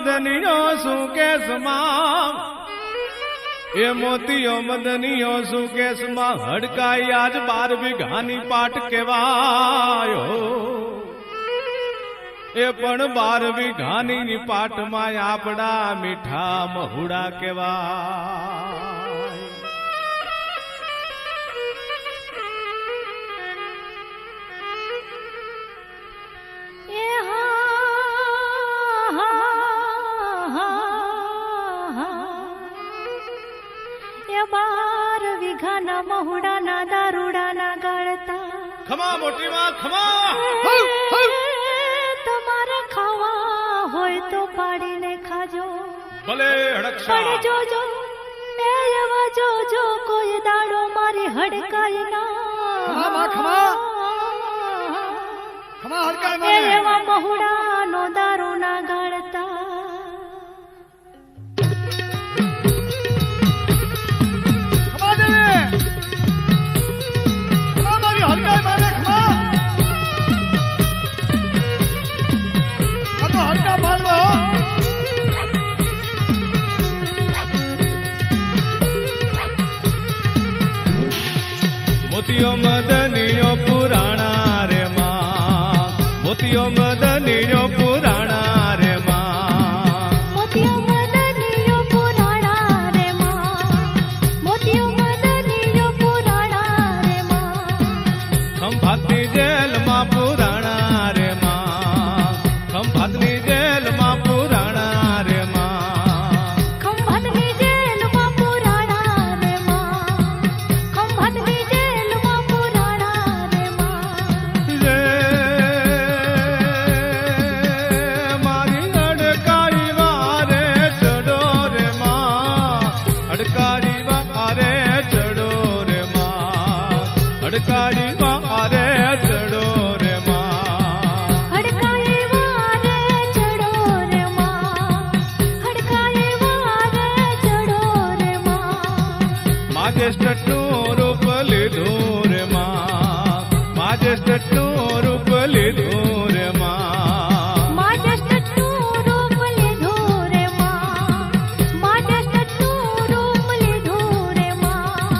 મદનિયો સુકેશમાં એ મોતીયો મદનિયો સુકેશમાં હડકાઈ આજ 12 વીઘાની પાટ કેવાયો એ પણ 12 વીઘાની પાટમાં આપડા મીઠા મહુડા કેવાય વીઘાના મહુડાના દારૂડાના ગાળતા ખમા મોટી માં ખમા તમારે ખાવા હોય તો પાડીને ખાજો ભલે હડકશા પણ જોજો એ એવા જોજો કોઈ દાડો મારી હડકાય ના ખમા હડકાય મારે એવા મહુડાનો દારૂના ગાળતા મોતીયો મદનિયો પુરાણા રે માં મોતીયો મદનિયો પુરાણા રે માં મોતીયો મદનિયો પુરાણા રે માં મોતીયો મદનિયો પુરાણા રે માં ખંભાતની જેલમાં પુરાણા રે માં ખંભાતની જેલમાં પુરાણા રે માં ખંભાતની જેલમાં પુરાણા રે માં ખંભાતની જેલમાં પુરાણા રે માં રે મારી અડકાઈ વારે ચડો રે માં અડકાઈ વારે ચડો રે માં અડકાઈ વારે ચડો રે માં હડકાએ વારે ચડો રે માં હડકાએ વારે ચડો રે માં માજેસ્ટનું રૂપ લીધું રે માં માજેસ્ટનું રૂપ લીધું રે માં માજેસ્ટનું રૂપ લીધું રે માં માજેસ્ટનું રૂપ લીધું રે માં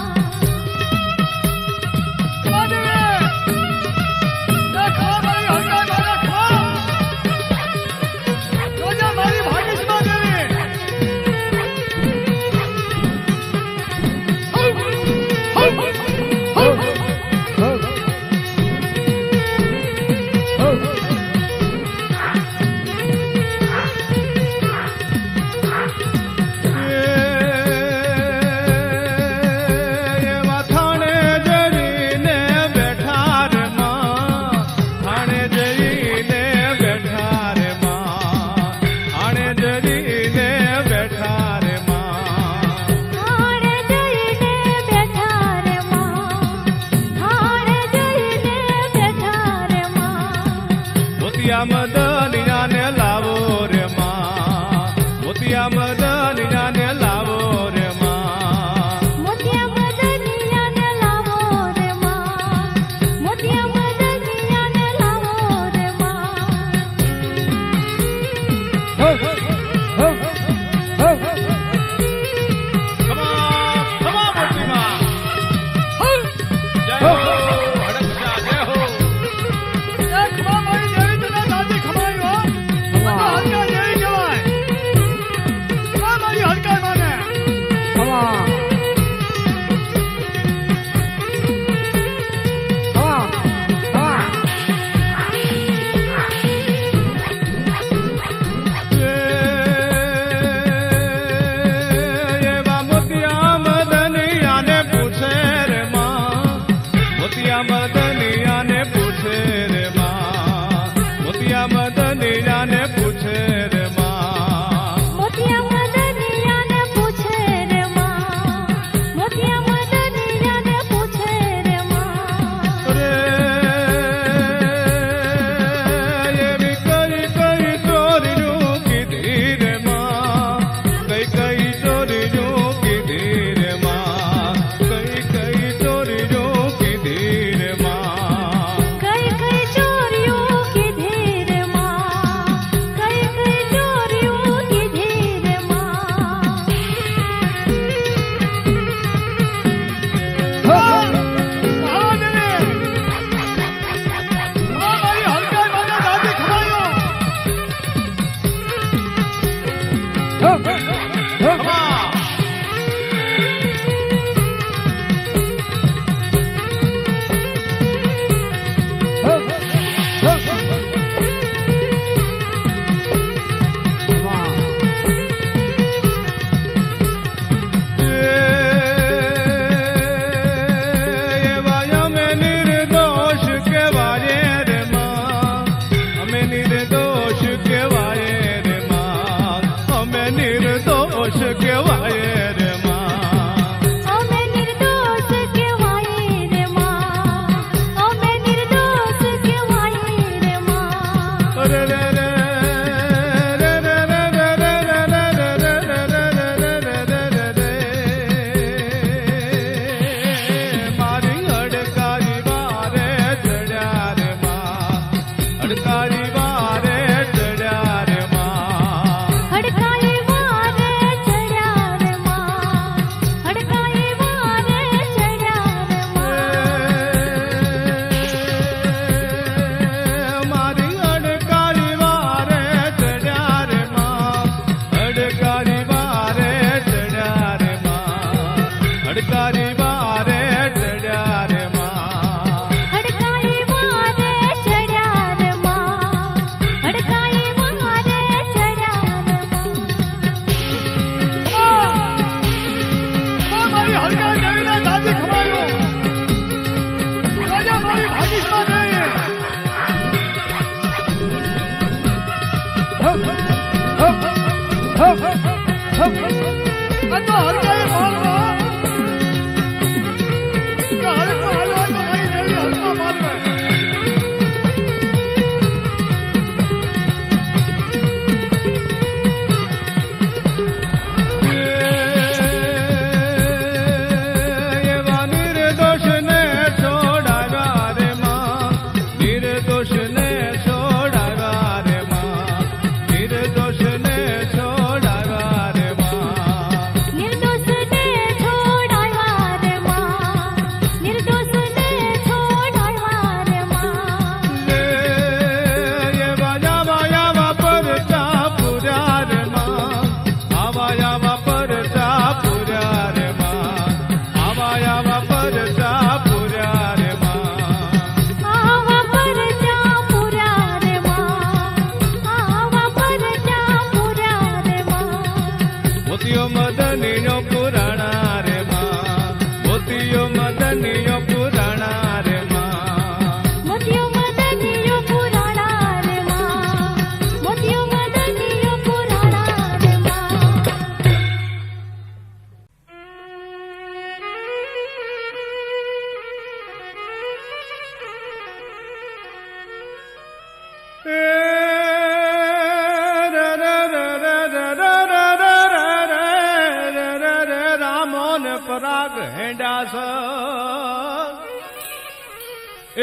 પરાગ હેંડાસ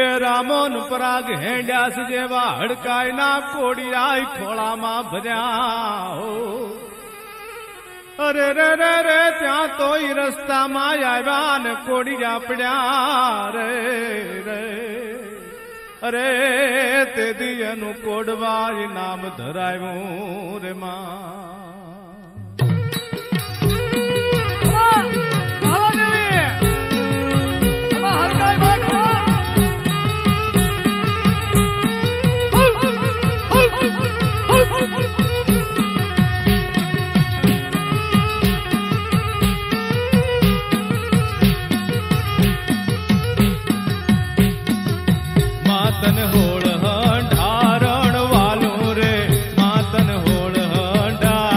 એ રામોન પરાગ હેંડાસ જેવા હડકાયના કોડિયાય ખોળામાં ભર્યા હો. અરે રે રે રે ત્યાં તોય રસ્તામાં આવ્યા ને કોડિયા પડ્યા રે રે. અરે તે દિયનું કોડવાય નામ ધરાવ્યું રે માં. માતન હોળ હંઢારણ વાલું રે માતન હોળ હંઢારણ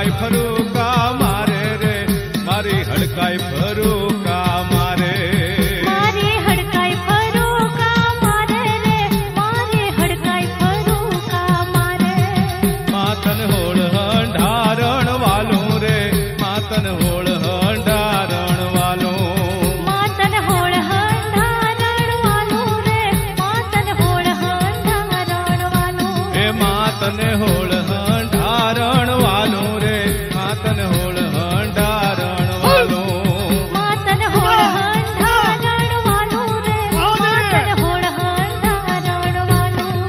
હડકાઈ ફરુકા મારે રે મારી હડકાઈ ફરુકા મારે મારે હડકાઈ ફરુકા મારે રે મારે હડકાઈ ફરુકા મારે માતન હોળ હંડારણ વાલું રે માતન હોળ હંડારણ વાલું માતન હોળ હંડારણ વાલું રે માતન હોળ હંડારણ વાલું એ માતન હોળ હંડારણ વાલું રે માતન હોળ હંડારણ વાલું માતન હોળ હંડારણ વાલું રે માતન હોળ હંડારણ વાલું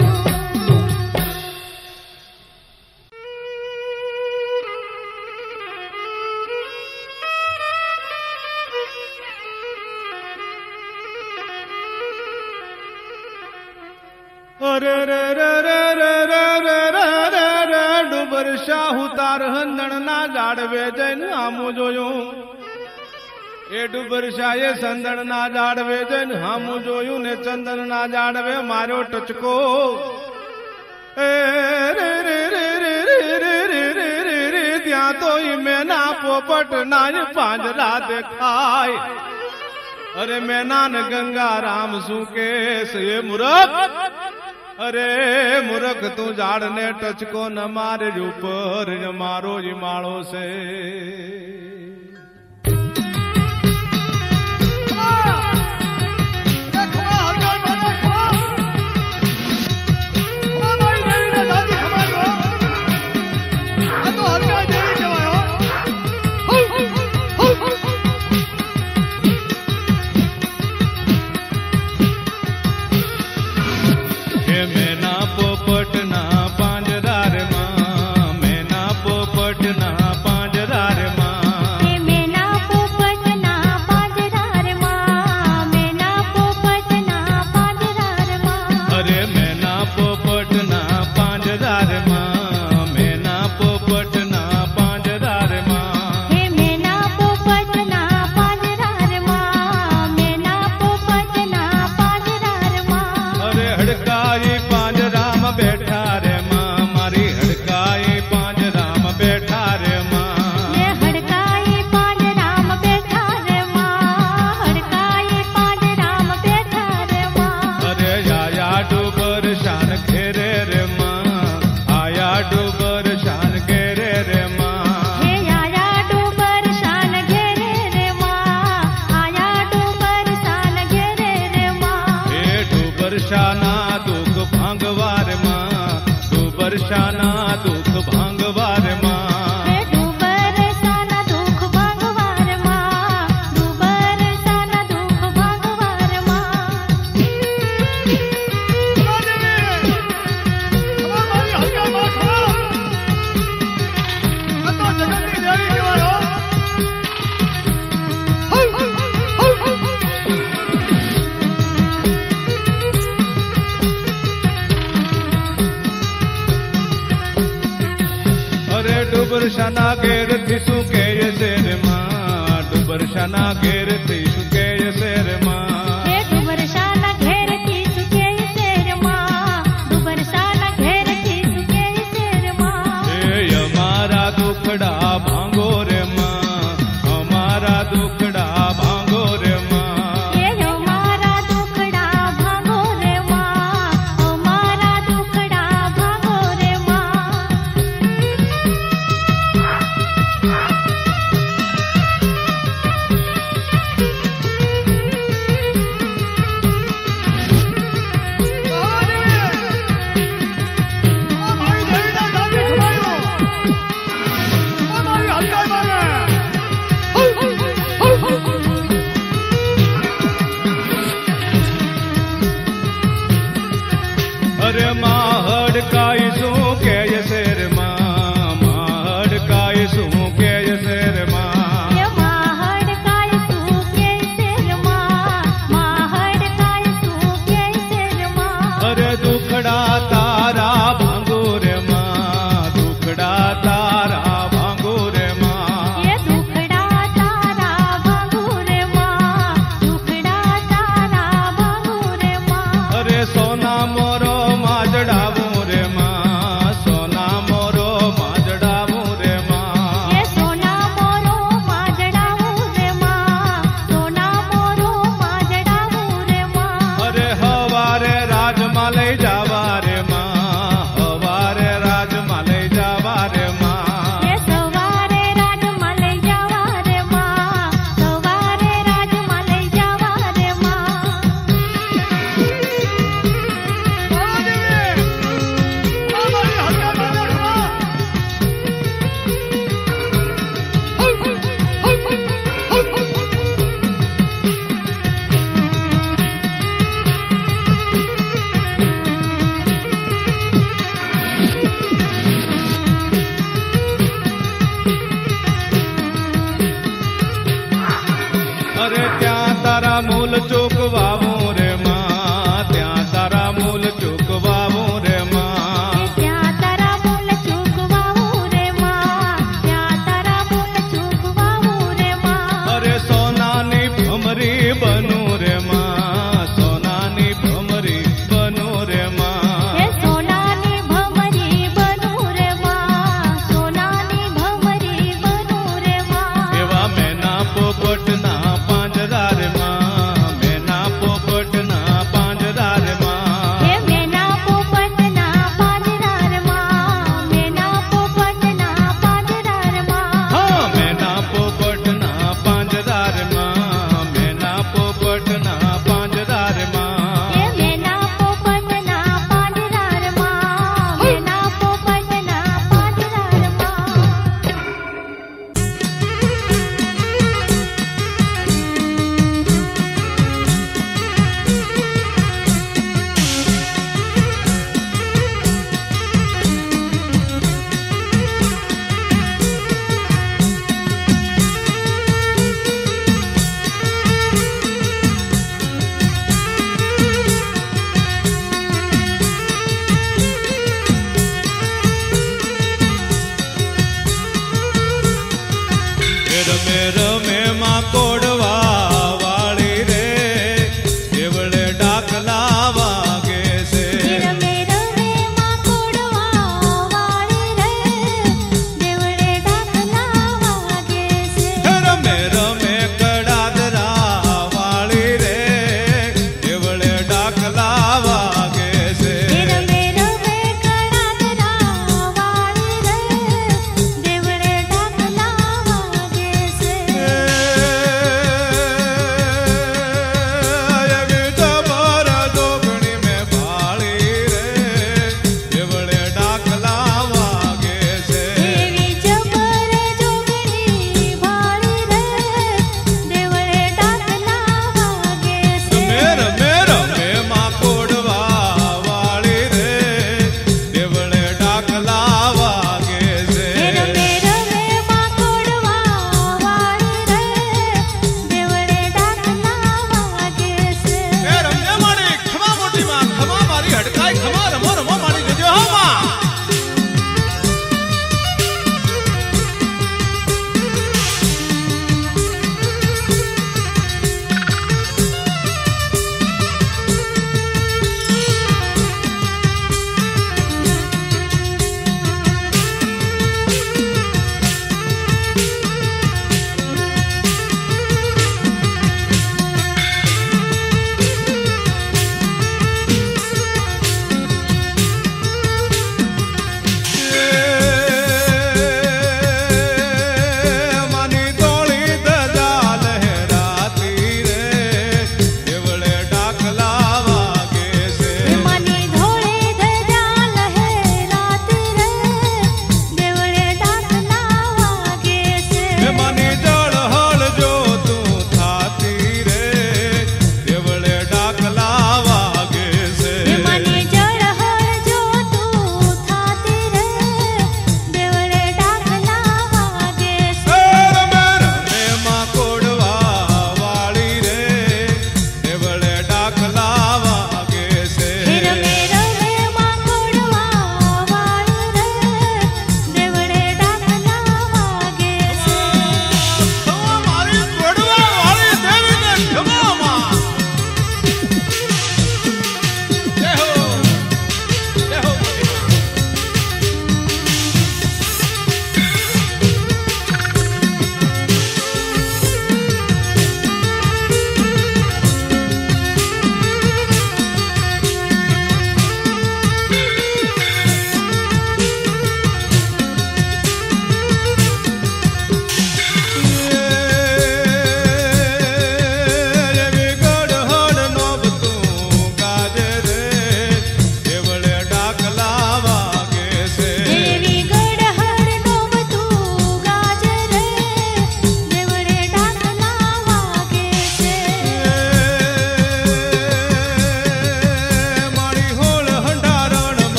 અરે રે રે રે રે રે રે રે રે રે ડુબર શાહુ તાર હંદણ ના જાડવે જઈને આમું જોયું એ ડુબર શાહે સંદણ ના જાડવે જઈને આમું જોયું ને ચંદન ના જાડવે માર્યો ટચકો એ રે રે રે રે રે રે રે રે રે રે ત્યાં તો ઈ મેના પોપટ ના પાંજરા દેખાય અરે મેના ને ગંગા રામ શું કે એ મૂરખ અરે મૂરખ તું ઝાડ ને ટચકો ન મારે ઉપર મારો જ માળો છે મેના પોપટ ના પાંજરા રે માં મેના પોપટ ના પાંજરા રે માં એ મેના પોપટ ના પાંજરા રે માં મેના પોપટ ના પાંજરા રે માં અરે મેના પોપટ ના પાંજરા રે માં મેના પોપટ ના પાંજરા રે માં હે મેના પોપટ ના પાંજરા રે માં મેના પોપટ ના પાંજરા રે માં અરે હડકાઈ પાંજરામાં બેઠા રે માં મારી હડકાઈ પાંજરામાં બેઠા રે માં એ હડકાઈ પાંજરામ બેઠા રે માં હડકાઈ પાંજરામ બેઠા રે માં અરે આયા ડુબર શાન ઘેરે રે માં આયા ડુબર શાન ઘેરે રે માં હે આયા ડુબર શાન ઘેરે રે માં આયા ડુબર શાન ઘેરે રે માં એ ડુબર શાના દુઃખ ભાંગવાર માં ડુબર શાના દુઃખ ભાંગવાર માં હે ડુબર શાના દુઃખ ભાંગવાર માં ડુબર શાના દુઃખ ભાંગવાર માં અરે ડુબર શાના ઘેર થી શું કે છે રે માં ડુબર શાના ઘેર થી શું કે છે રે માં હે ડુબર શાના ઘેરથી સુકે છે રે માં ડુબર શાના ઘેરથી સુકે છે રે માં એ અમારા દુખડા ભાંગો રે માં અમારા દુખડા ભાંગો રે માં એ અમારા દુખડા ભાંગો રે માં અમારા દુખડા ભાંગો રે માં મૂલ ચૂકવાવું રે માં, ત્યાં તારા મૂલ ચૂકવાવું રે માં. ત્યાં તારા મૂલ ચૂકવાવું રે માં, ત્યાં તારા મૂલ ચૂકવાવું રે માં. અરે સોનાની ભમરી બનું રે માં, સોનાની ભમરી બનું રે માં. હે સોનાની ભમરી બનું રે માં, સોનાની ભમરી બનું રે માં. એવા મેના પોપટના પાંજરા રે માં, મેના પોપટના પાંજરા રે માં. હે મેના પોપટના પાંજરા રે માં, મેના પોપટના પાંજરા રે માં. હા મેના પોપટના પાંજરા રે માં, મેના પોપટના પાંજરા રે માં. હે મેના પોપટના પાંજરા રે માં, મેના પોપટના પાંજરા રે માં. રમે રમે માં કોડવા વાળી રે, દેવળે ડાકલા વાગે છે. રમે રમે માં કોડવા વાળી રે, દેવળે ડાકલા વાગે છે. રમે રમે કડાદરા વાળી રે, દેવળે ડાકલા વાગે છે. રમે રમે કડાદરા વાળી રે, દેવળે ડાકલા વાગે છે.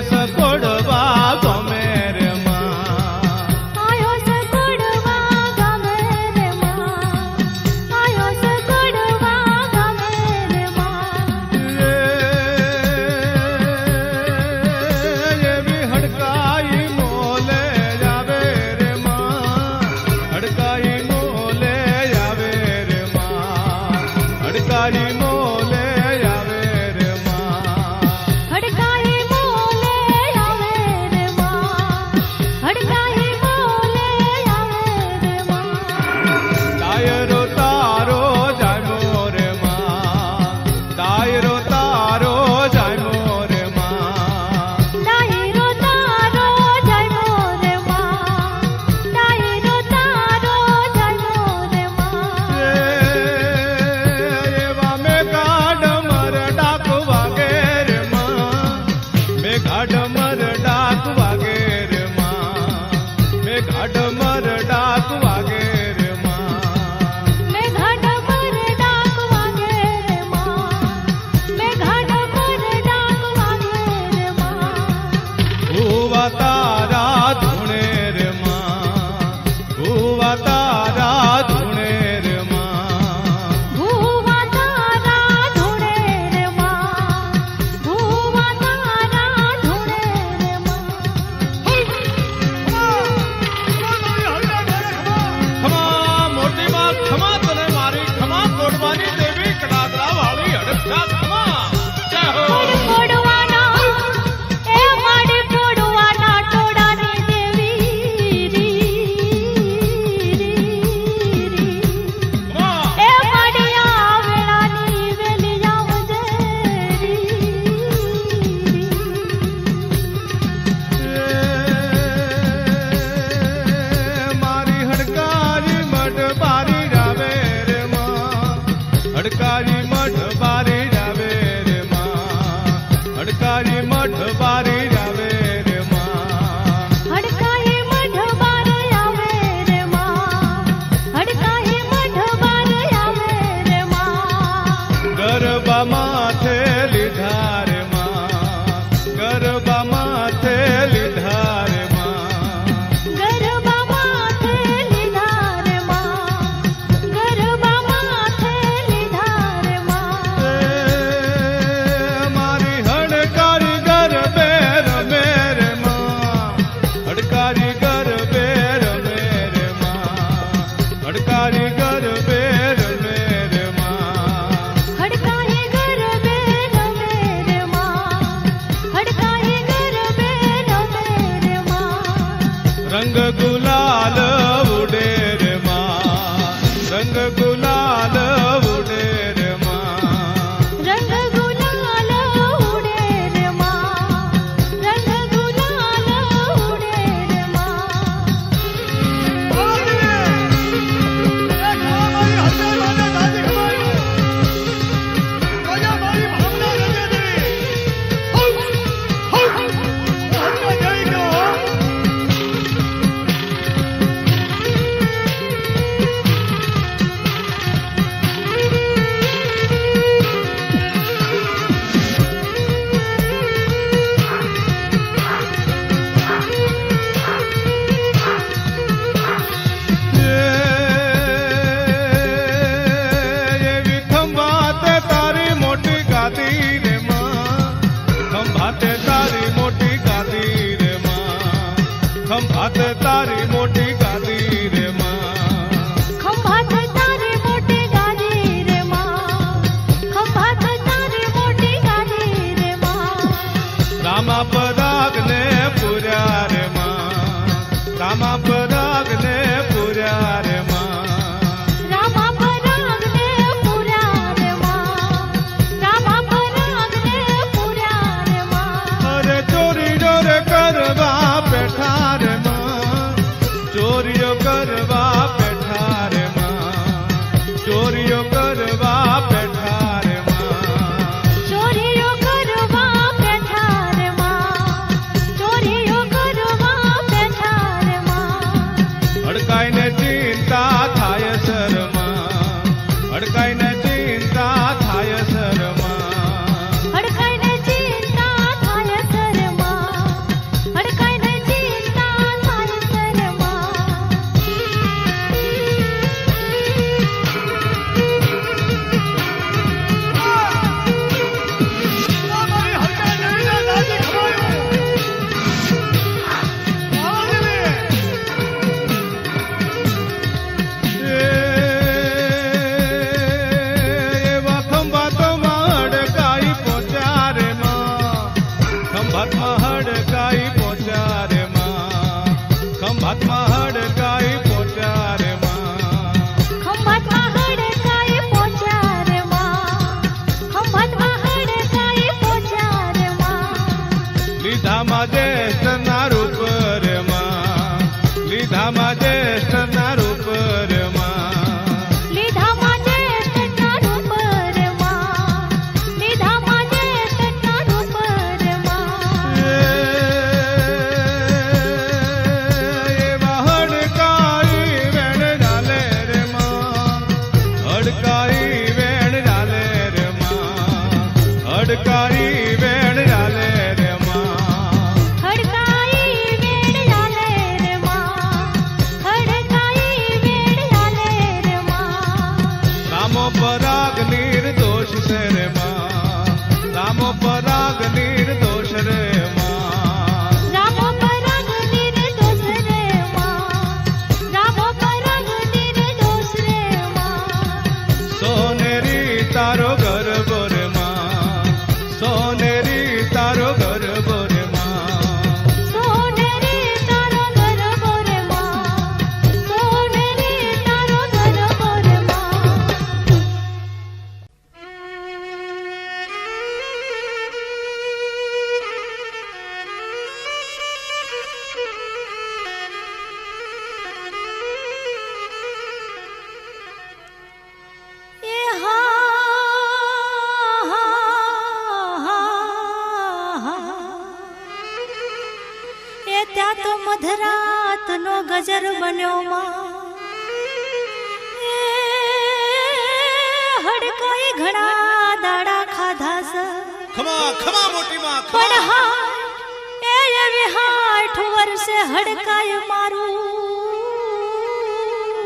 સકોડવા ગમે રે માં આયો સકોડવા ગમે રે માં આયો સકોડવા ગમે રે માં એવી હડકાઈ મોલે આવે રે માં હડકાઈ મોલે આવે રે માં હડકાઈ મોલે આવે રે માં હડકાઈ મોલે આવે રે માં હડકાઈ મોલે આવે રે માં દાયરો તારો જામ્યો રે માં દાયરો તારો જામ્યો રે માં ડાયરો તારો જયમો રે માં ડાયરો તારો જયમો રે માં એવા મેઘાડ મર ડાક વાગે રે માં મેઘાડ મર ડાક વાગે રે માં મેઘાડ મર ડાક વાગે રે માં મેઘાડ પર ડાક વાગે રે માં મેઘાડ પર ડાક વાગે રે માં ભુવા તારા ધૂણે રે માં ભુવા તારા ધૂણે રે માં ભુવા તારા ધૂણે રે માં ભુવા તારા ધૂણે રે માં ખમા મોટી માં ખમા તને મારી ખમા કોડવાની દેવી કડાદરા વાળી હડકતા ખમા જય હો પડવાના એ માડી પડવાના ટોડાની દેવી ખમા એ માડિયા વેળાની વેલી આવજે મારી હડકારી મઢ બારી રાવે રે માં હડકારી મઢ બારી રાવે રે માં હડકારી મઢ બારી રાવે રે માં હડકાઈ મઢ બાર આવે રે માં હડકાઈ મઢ બાર આવે રે માં ગરબા માથે લીધા રે માં ગરબા માથે લીધા રે માં ગરબા માથે લીધા રે માં ગરબા માથે લીધા રે માં મારી હડકારી ગરબે રમે રે માં હડકારી ગરબે રમે રે માં હડકારી ગરબે રમે રે માં હડકાઈ ગરબે રમે રે માં હડકાઈ ગરબે રમે રે માં રંગ ગુલાલ ઉડે રે માં રંગ ગુલાલ ઉડે રે માં રંગ ગુલાલ ઉડે રે માં રંગ ગુલાલ ઉડે રે માં ત્યાં તો મધરાતનો ગજર બન્યો માં એ હડકાઈ ઘણા દાડા ખાધા છે ખમા ખમા મોટી માં પણ હા એ એવી 8 વર્ષે હડકાય મારું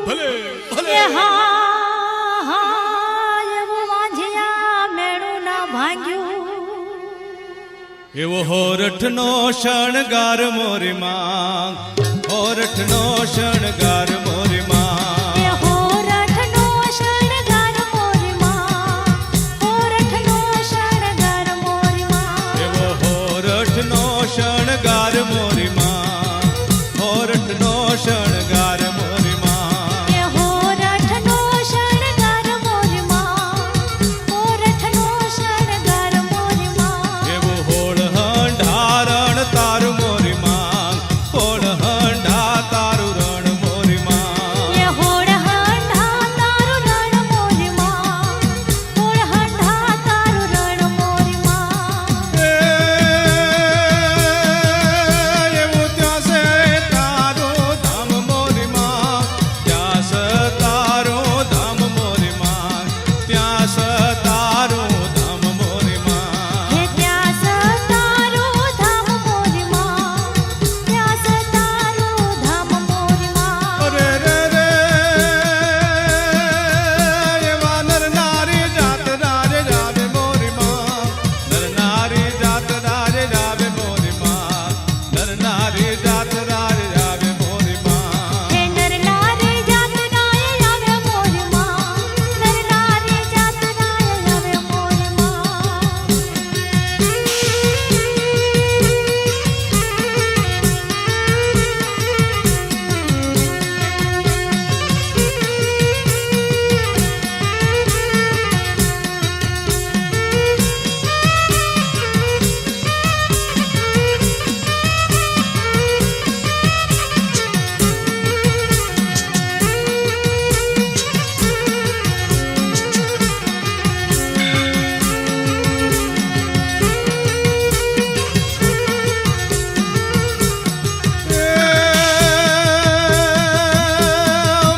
ભલે ભલે એ હા એવું વાંજિયા મેણું ના ભાંગ્યું એવો હોરઠનો શણગાર મોરી માં હોરઠનો શણગાર મોરી માં એ હોરઠનો શણગાર મોરી માં હોરઠનો શણગાર મોરી માં એવો હોરઠનો શણગાર મોરી માં હોરઠનો શણગાર મોરી માં એ હોરઠનો શણગાર મોરી માં હોરઠનો શણગાર મોરી માં એવો હોળ હંઢારણ તારું મોરી માં હોળ હંઢા તારું રણ મોરી માં એ હોળ હંઢા તારું રણ મોરી માં હોળ હંઢા તારું રણ મોરી માં એવું ત્યાં છે તારું ધામ મોરી માં ત્યાં છે તારું ધામ મોરી માં ત્યાં છે તારું ધામ મોરી માં હે ત્યાં સતારું ધામ મોરી માં ત્યાં સતારું ધામ મોરી માં અરે રે રે એવા નર નારી જાત રાજ જાવે મોરી માં નર નારી જાત રાજ જાવે મોરી માં નર નારી જાત રાજ જાવે મોરી માં હે નર નારી જાત નાય આવે મોરી માં નર નારી જાત નાય આવે મોરી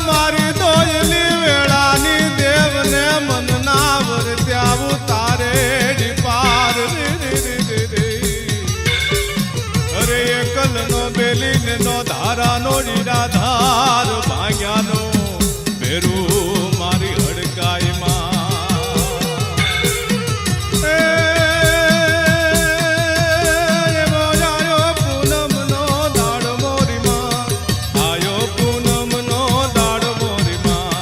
મારી દોયલી વેળાની દેવને મન ના વર્ત્યા ઉતારે પાર અરે એકલનો બેલીને નો ધારાનો નિરાધાર ભાગ્યાનો ભેરું મારી હડકાઈ હે આયો પૂનમનો દાડો મોરી માં આયો પૂનમનો દાડો મોરી માં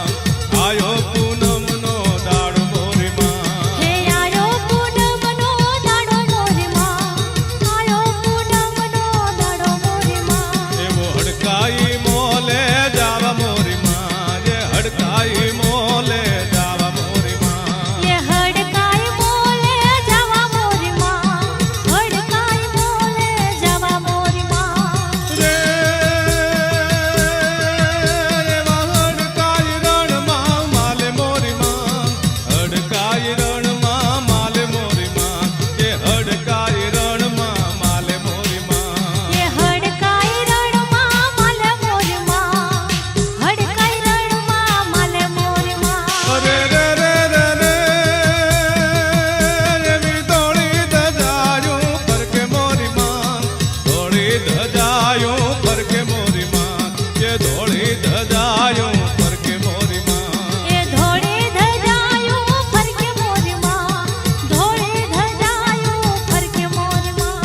એવો હડકાઈ મોલે જાવા મોરી માં જે હડકાઈ મોલે જાવા મોરી માં એ હડકાઈ મોલે જવા મોરી માં હડકાઈ મોલે જવા મોરી માં રે એવા હડકાઈ રણમાં માલે મોરી માં હડકાઈ રણમાં માલે મોરી માં જે હડકાઈ રણમાં માલે મોરી માં એ હડકાઈ રણમાં માલે મોરી માં હડકાઈ રણમાં માલે મોરી માં અરે રે રે રે રે એવી દોડી ધજાયું ફરકે મોરી માં દોડી ધજાયું ફરકે મોરી માં કે દોડી ધજાયું ફરકે મોરી માં એ ધોળે ધજાયું ફરકે મોરી માં ધોળે ધજાયું ફરકે મોરી માં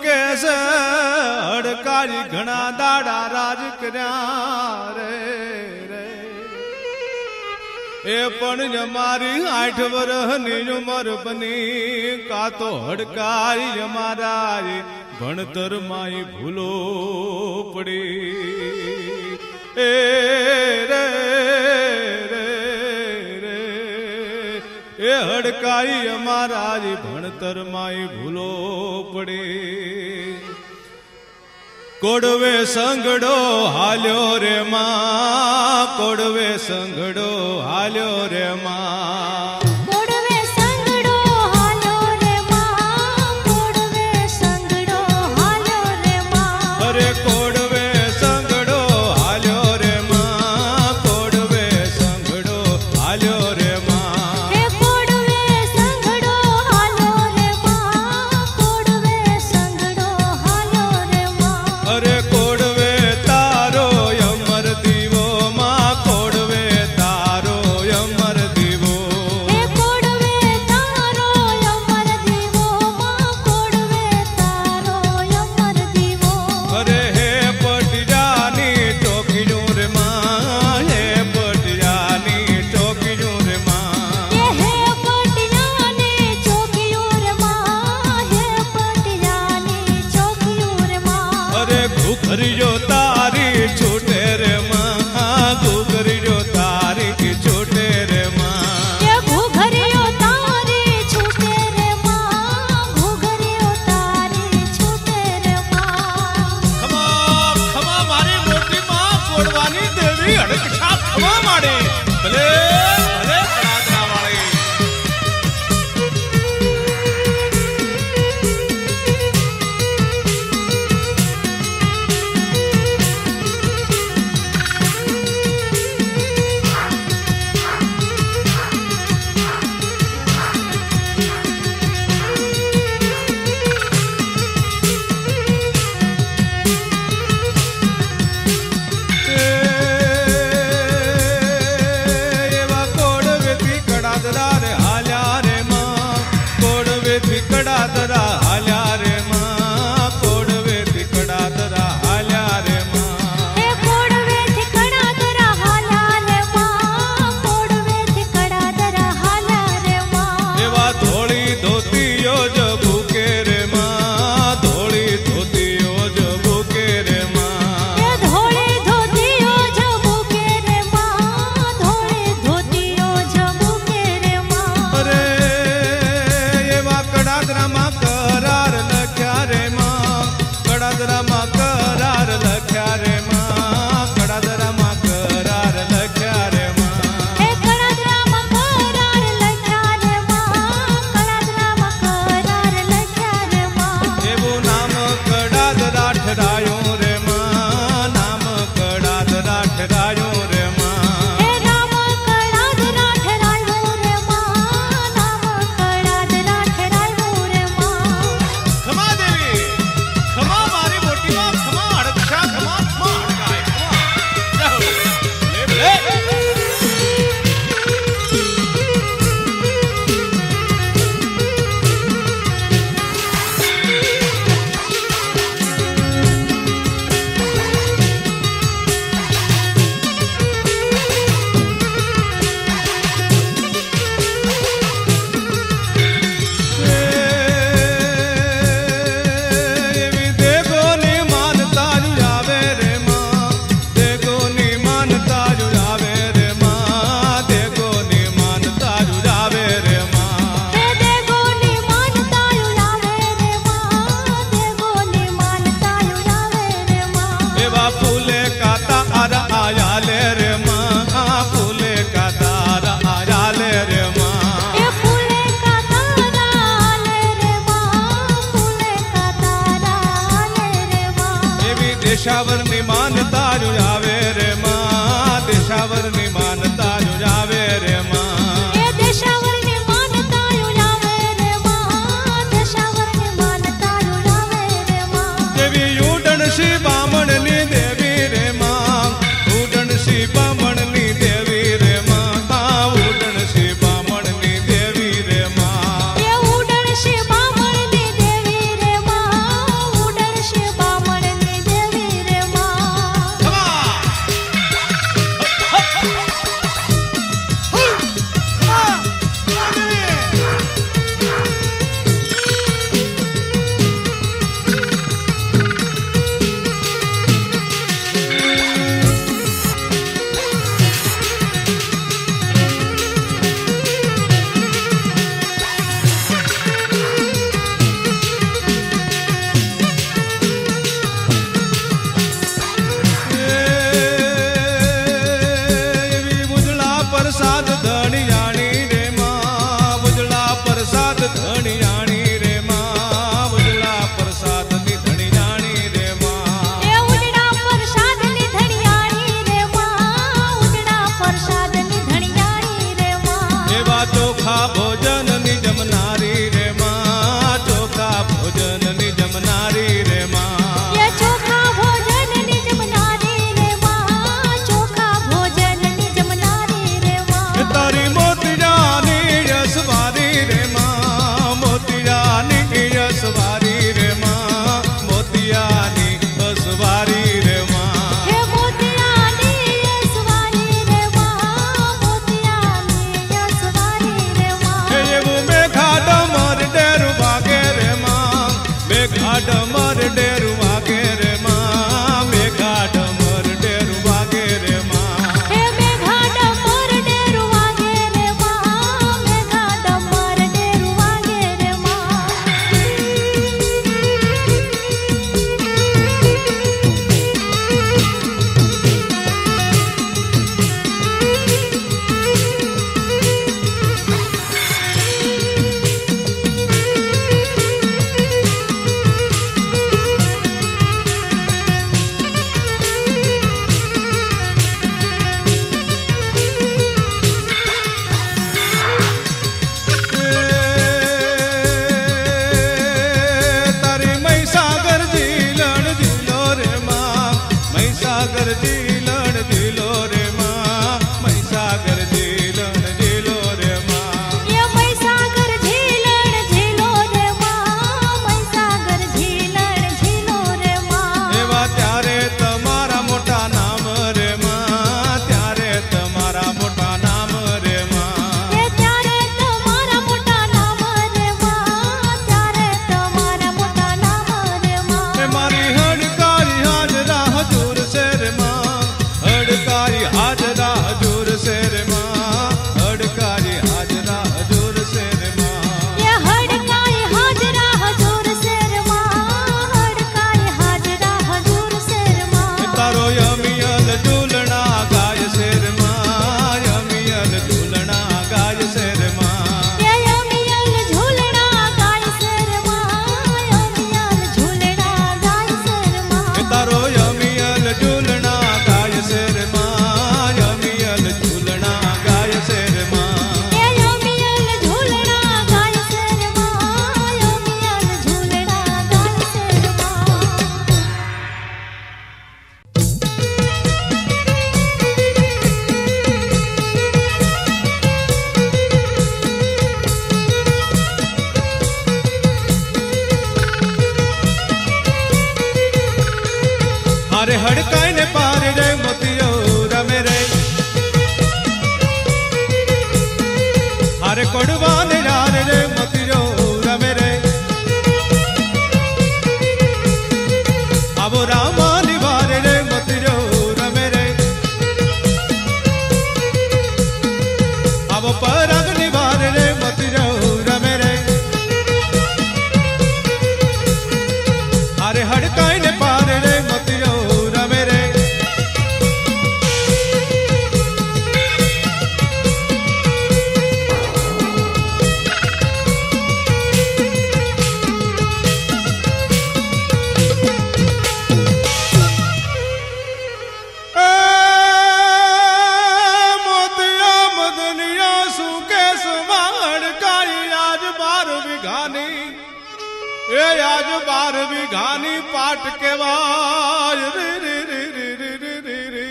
કે છે હડકારી ઘણા દાડા રાજ કર્યા રે રે એ પણ અમારી 8 વર્ષની ઉંમર બની કા તો હડકારી અમારા ભણતર માં ભૂલો પડી એ રે એ હડકાઈ અમારા ભણતર માં ભૂલો પડે કોડવે સંગડો હાલ્યો રે માં કોડવે સંગડો હાલ્યો રે માં કોડવે સંગડો હાલ્યો રે માં કોડવે સંગડો હાલ્યો રે માં અરે કોડવે સંગડો હાલ્યો રે માં કોડવે સંગડો હાલ્યો રે માં હે કોડવે સંગડો હાલ્યો રે માં કોડવે સંગડો હાલ્યો રે માં અરે કોડવે તારો અમર દીવો માં કોડવે તારો અમર દીવો હે કોડવે તારો અમર દીવો માં કોડવે તારો અમર દીવો અરે હે પટિયાની ચોકીનું રે માં હે પટિયાની ચોકીનું રે માં હે પટિયાની ચોકીઓ રે માં હે પટિયાની ચોકીઓ રે માં અરે ઘુઘરીયો તારી છૂટે રે માં ઘુઘરીયો તારી છૂટે રે માં હે ઘુઘરીઓ તારી છૂટે રે માં ઘુઘરીઓ તારી છૂટે રે માં ખમા ખમા મારી મોટી માં કોડવાની દેવી હડકશા ખમા માડે ભલે ભલે કડાદરા વાળી એવા કોડવેથી કડાદરા રે હાલ્યા રે માં કોડવેથી કડાદરા હાલ્યા રે માં કોડવેથી કડાદરા હાલ્યા રે માં હે કોડવેથી કડાદરા હાલ્યા રે માં કોડવેથી કડાદરા હાલ્યા રે માં એવા ધોળી ધોતીઓ જ ભૂકે રે માં ધોળી ધોતીઓ જ ભૂકે રે માં હે ધોળી ધોતીઓ ઝબુકે રે માં ધોળી ધોતીઓ ઝબુકે રે માં અરે એવા કડાદરામાં કરાર લખ્યા રે માં કડાદરામાં કરાર લખ્યા રે માં કડાદરામાં કરાર લખ્યા રે માં હે કડાદરામાં કરાર લખ્યા રે માં કડાદરામાં કરાર લખ્યા રે માં એવું નામ કડાદરા ઠરાયું રે માં નામ કડાદરા ઠરાયું રે માં હે નામ કડાદરા ઠરાયું રે માં નામ કડાદરા ઠરાયું રે માં ખમા દેવી ખમા મારી મોટી માં ખમા હડકશા ખમા ખમા હડકાય ખમા લે લે એવી દેગોની માનતા જ આવે રે માં દેગોની માનતા જ આવે રે માં દેગોની માનતા જ આવે રે માં હે દેગોની માનતાયું લાવે રે માં દેગોની માનતાયું લાવે રે માં એવા ફૂલે કાતા આરા આયા લે રે માં ફૂલે કાતા આરા આયા લે રે માં એ ફૂલે કા તારા લે રે માં ફૂલે કા તારા લે રે માં એવી દેશાવરની માનતા જ આવે રે માં દેશાવરની માનતા જ આવે રે માં એ દેશાવરની માનતાયું લાવે રે માં દેશાવરની માનતાયું લાવે રે માં દેવી ઉડણસી બામણની દેવી રે માં ઉડણસી બામણની દેવી રે માં ઉડણસી બામણની દેવી રે માં એ ઉડણસી બામણની દેવી રે માં સવારી રે માં હે મોતિયાની સવારી રે માં મોતિયાની સવારી રે માં એવું મેઘા ડમર ડેરું વાગે રે માં મેઘા ડમર ડેરું વાગે રે માં મેઘા ડમર ડેરું વાગે રે માં હે મેઘા ડમર ડેરું વાગે રે માં મેઘા ડમર ડેરું વાગે રે માં તારી મહીસાગર જીલણ જીલો રે માં મહીસાગર જીલણ જીલો રે માં મહીસાગર જીલણ જીલો રે માં એ મહીસાગર ઝીલણ ઝીલો રે માં મહીસાગર ઝીલણ ઝીલો રે માં એવા ત્યારે તમારા મોટા નામ રે માં ત્યારે તમારા મોટા નામ રે માં એ ત્યારે તમારા મોટા નામ રે માં ત્યારે તમારા મોટા નામ રે માં એ મારી હડકારી હાજરા હજુર છે રે માં હડકારી હાજરા હજુર છે રે માં હડકારી હાજરા હજુર છે રે માં એ હડકાઈ હાજરા હજુર શેર માં હડકાઈ હાજરા હજુર શેર માં તારો યમિયલ ઝૂલણા ગાય છે રે માં યમિયલ ઝૂલણા ગાય છે રે માં એ યમિયલ ઝૂલણા ગાય શેર માં યમિયલ ઝૂલણા ગાય શેર માં તારો યમિયલ ઝૂલણા ગાય છે રે માં યમિયલ ઝૂલણા ગાય છે રે માં એ યમિયલ ઝૂલણા ગાય શેર માં યમિયલ ઝૂલણા ગાય શેર માં અરે હડકાઈ ને પાર રે મોતિયો રમે રે અરે કોડવા ને યાર રે મોતિયો રમે રે આવો રામા નિવાર રે મોતિયો રમે રે આવો પરાગ નિવાર રે મોતિયો રમે રે અરે હડકાઈ ને પાર રે મોતિયો રમે રે મોતિયા મદનિયા સુકે હડકાઈ આજ 12 વીઘાની એ આજ 12 વીઘાની પાટ કેવાય રે રે રે રે રે રે રે રે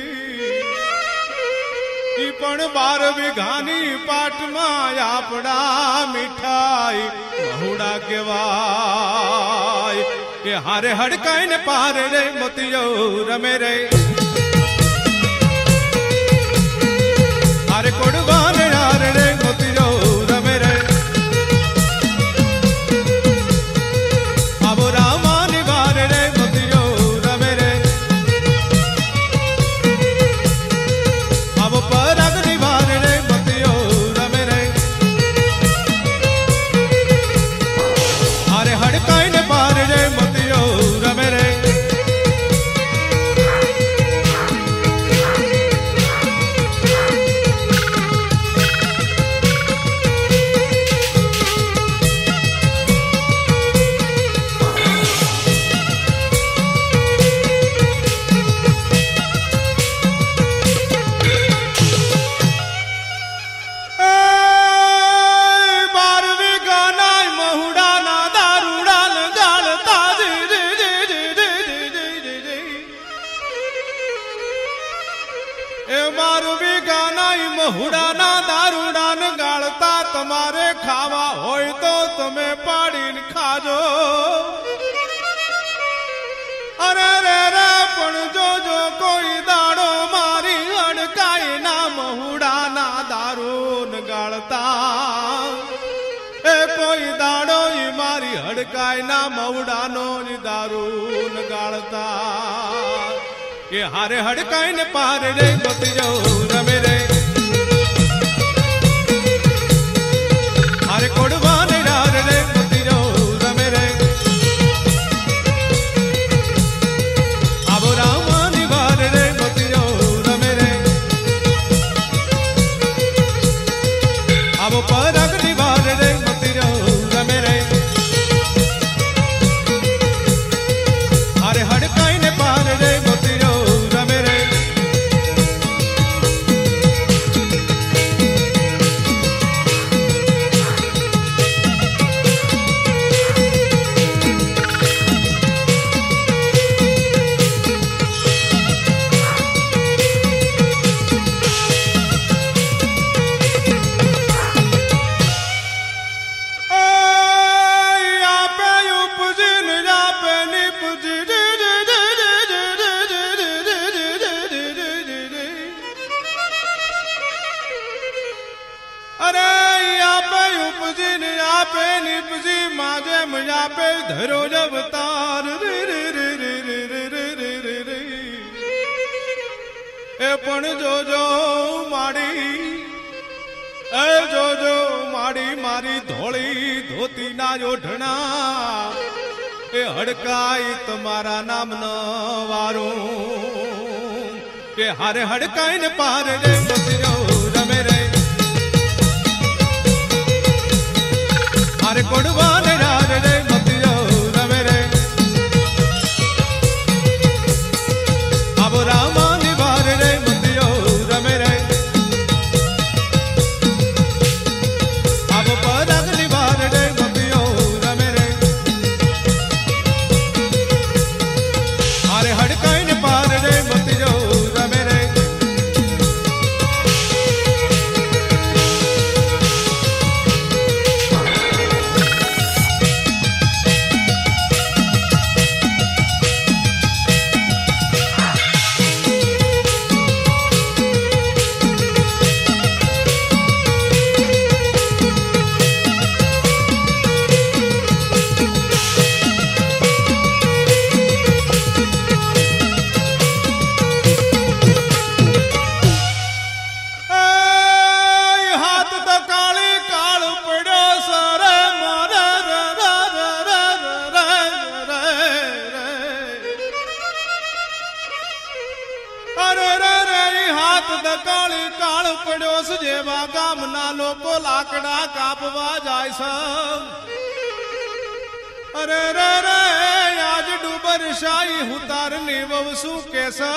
ઈ પણ 12 વીઘાની પાટમાં આપણા મીઠાઈ મહુડા કેવાય કે હારે હડકાઈ ને પાર રે મોતિયો રમે રે હારે કોડવા ને યાર રે મોતિયો રમે રે આવો રામા નિવાર રે મોતિયો રમે રે આવો પરાગ નિવાર રે મોતિયો રમે રે હારે હડકાઈ ને પાર રે મોતિયો રમે રે મહુડાના દારૂડાન ગાળતા તમારે ખાવા હોય તો તમે પાડીને ખાજો અરે રે રે પણ જોજો કોઈ દાડો મારી અડકાય ના મહુડાના દારૂન ગાળતા એ કોઈ દાડો ઈ મારી હડકાય ના મહુડાનો જ દારૂન ગાળતા એ હારે હડકાય ને પારે રે ગોતી જાઉં રમે રે હારે કોડવા ને રાર રે ગોતી જાઉં રમે રે આબો રામની વાર રે ગોતી જાઉં રમે રે આબો પરગની વાર રે ગોતી જાઉં રમે રે હારે હડકાય ને પાર રે ગોતી જાઉં રમે રે આપે ધરો અવતાર રે રે રે રે રે રે રે રે રે એ પણ જોજો માડી એ જોજો માડી મારી ધોળી ધોતી ના ઓઢણા એ હડકાય તમારા નામ ન વારું કે હારે હડકાય ને પાર રે ગોતી જાઉં રમે રે હારે કોડવા ને રાર રે ગોતી જાઉં રમે રે આબો રામાની વાર રે ગોતી જાઉં રમે રે આબો પરાગની વાર રે ગોતી જાઉં રમે રે હારે હડકાય ને પાર રે ગોતી જાઉં રમે રે કાળી કાળ પડ્યો છે જેવા ગામના લોકો લાકડા કાપવા જાય છે અરે રે રે આજ ડુબર શાહી હુતાર ની વહુ શું કેસે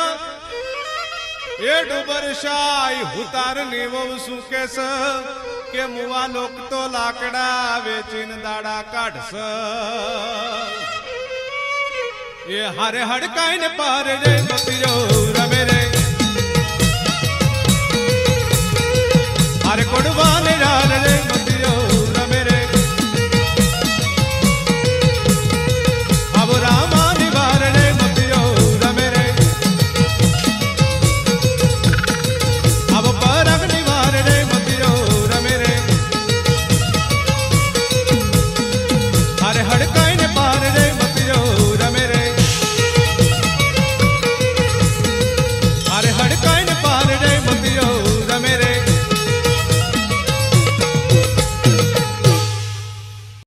એ ડુબર શાહી હુતાર ની વહુ શું કેસે કે મુવા લોક તો લાકડા વેચીને દાડા કાઢશે એ હારે હડકાય ને પારે રે ગોતી જાઉં રમે રે હારે કોડવા ને રાર રે